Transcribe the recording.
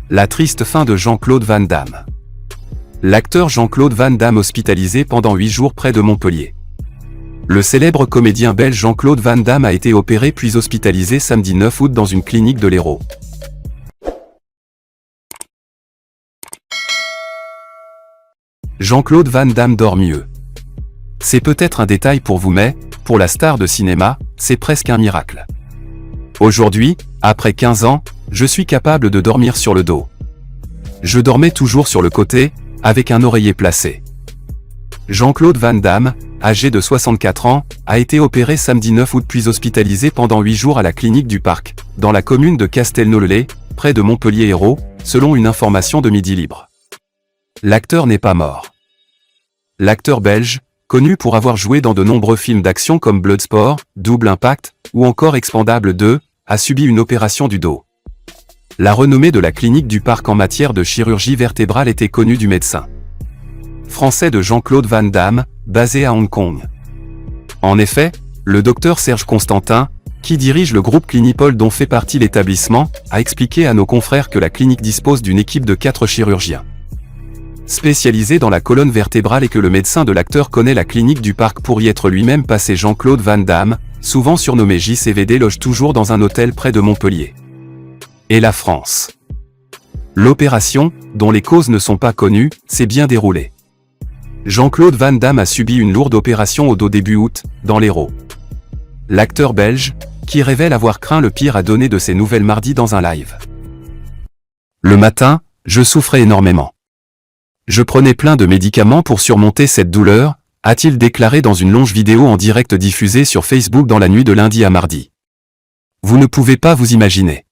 La triste fin de Jean-Claude Van Damme. L'acteur Jean-Claude Van Damme hospitalisé pendant 8 jours près de Montpellier. Le célèbre comédien belge Jean-Claude Van Damme a été opéré puis hospitalisé samedi 9 août dans une clinique de l'Hérault. Jean-Claude Van Damme dort mieux. C'est peut-être un détail pour vous mais, pour la star de cinéma, c'est presque un miracle. Aujourd'hui, après 15 ans, je suis capable de dormir sur le dos. Je dormais toujours sur le côté, avec un oreiller placé. Jean-Claude Van Damme, âgé de 64 ans, a été opéré samedi 9 août puis hospitalisé pendant 8 jours à la clinique du Parc, dans la commune de Castelnau-le-Lay, près de Montpellier-Hérault, selon une information de Midi Libre. L'acteur n'est pas mort. L'acteur belge, connu pour avoir joué dans de nombreux films d'action comme Bloodsport, Double Impact, ou encore Expendable 2, a subi une opération du dos. La renommée de la clinique du Parc en matière de chirurgie vertébrale était connue du médecin français de Jean-Claude Van Damme, basé à Hong Kong. En effet, le docteur Serge Constantin, qui dirige le groupe Clinipol dont fait partie l'établissement, a expliqué à nos confrères que la clinique dispose d'une équipe de 4 chirurgiens spécialisés dans la colonne vertébrale et que le médecin de l'acteur connaît la clinique du Parc pour y être lui-même passé. Jean-Claude Van Damme, souvent surnommé JCVD, loge toujours dans un hôtel près de Montpellier. Et la France. L'opération, dont les causes ne sont pas connues, s'est bien déroulée. Jean-Claude Van Damme a subi une lourde opération au dos début août, dans l'Hérault. L'acteur belge, qui révèle avoir craint le pire, a donné de ses nouvelles mardi dans un live. Le matin, je souffrais énormément. Je prenais plein de médicaments pour surmonter cette douleur, a-t-il déclaré dans une longue vidéo en direct diffusée sur Facebook dans la nuit de lundi à mardi. Vous ne pouvez pas vous imaginer.